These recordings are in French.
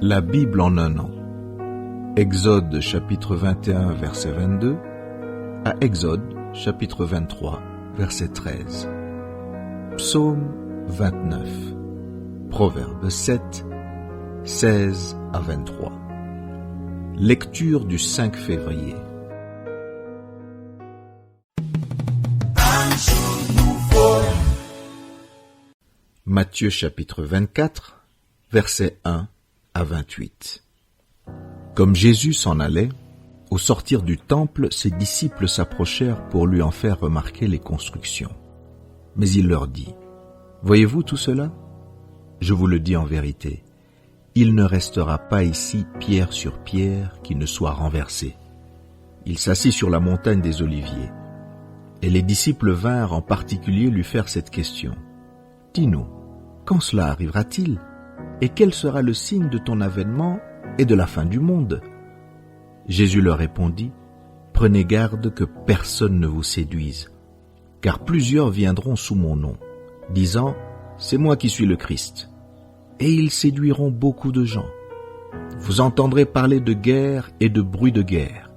La Bible en un an. Exode chapitre 21 verset 22 à Exode chapitre 23 verset 13. Psaume 29. Proverbe 7, 16 à 23. Lecture du 5 février. Matthieu chapitre 24, versets 1 à 28. Comme Jésus s'en allait, au sortir du temple, ses disciples s'approchèrent pour lui en faire remarquer les constructions. Mais il leur dit, « Voyez-vous tout cela ? Je vous le dis en vérité, il ne restera pas ici pierre sur pierre qui ne soit renversée. » Il s'assit sur la montagne des Oliviers. Et les disciples vinrent en particulier lui faire cette question. « Dis-nous, quand cela arrivera-t-il ? Et quel sera le signe de ton avènement et de la fin du monde ?» Jésus leur répondit, « Prenez garde que personne ne vous séduise, car plusieurs viendront sous mon nom, disant, « C'est moi qui suis le Christ. » Et ils séduiront beaucoup de gens. Vous entendrez parler de guerre et de bruit de guerre.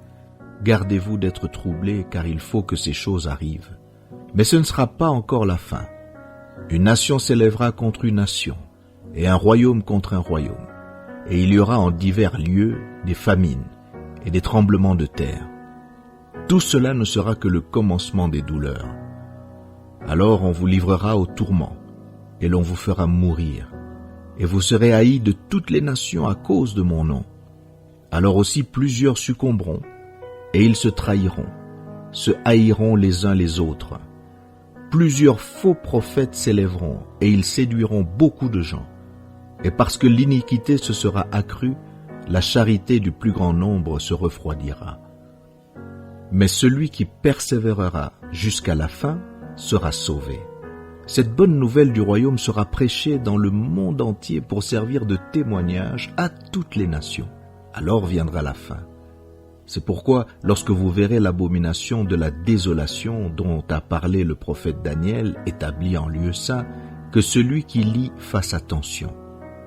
Gardez-vous d'être troublés, car il faut que ces choses arrivent. Mais ce ne sera pas encore la fin. Une nation s'élèvera contre une nation, et un royaume contre un royaume. Et il y aura en divers lieux des famines et des tremblements de terre. Tout cela ne sera que le commencement des douleurs. Alors on vous livrera au tourment, et l'on vous fera mourir, et vous serez haïs de toutes les nations à cause de mon nom. Alors aussi plusieurs succomberont, et ils se trahiront, se haïront les uns les autres. Plusieurs faux prophètes s'élèveront, et ils séduiront beaucoup de gens. Et parce que l'iniquité se sera accrue, la charité du plus grand nombre se refroidira. Mais celui qui persévérera jusqu'à la fin sera sauvé. Cette bonne nouvelle du royaume sera prêchée dans le monde entier pour servir de témoignage à toutes les nations. Alors viendra la fin. C'est pourquoi, lorsque vous verrez l'abomination de la désolation dont a parlé le prophète Daniel établie en lieu saint, que celui qui lit fasse attention.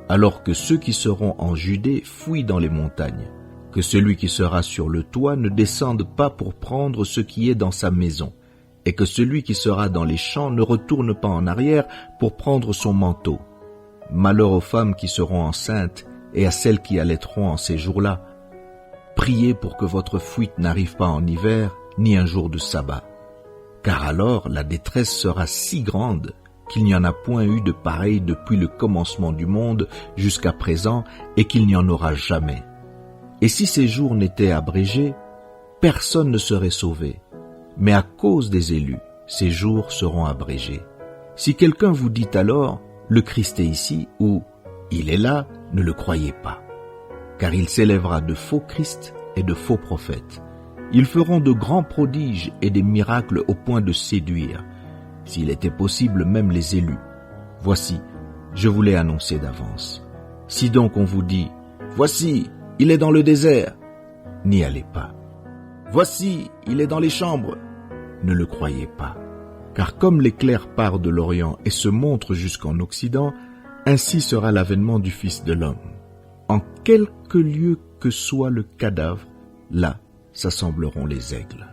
Alors que ceux qui seront en Judée fuient dans les montagnes, que celui qui sera sur le toit ne descende pas pour prendre ce qui est dans sa maison, et que celui qui sera dans les champs ne retourne pas en arrière pour prendre son manteau. Malheur aux femmes qui seront enceintes et à celles qui allaiteront en ces jours-là. Priez pour que votre fuite n'arrive pas en hiver, ni un jour de sabbat. Car alors la détresse sera si grande qu'il n'y en a point eu de pareil depuis le commencement du monde jusqu'à présent et qu'il n'y en aura jamais. Et si ces jours n'étaient abrégés, personne ne serait sauvé. Mais à cause des élus, ces jours seront abrégés. Si quelqu'un vous dit alors, le Christ est ici ou il est là, ne le croyez pas. Car il s'élèvera de faux Christ et de faux prophètes. Ils feront de grands prodiges et des miracles au point de séduire, s'il était possible même les élus. Voici, je vous l'ai annoncé d'avance. Si donc on vous dit, voici, il est dans le désert, n'y allez pas. Voici, il est dans les chambres, ne le croyez pas. Car comme l'éclair part de l'Orient et se montre jusqu'en Occident, ainsi sera l'avènement du Fils de l'homme. En quelque lieu que soit le cadavre, là s'assembleront les aigles.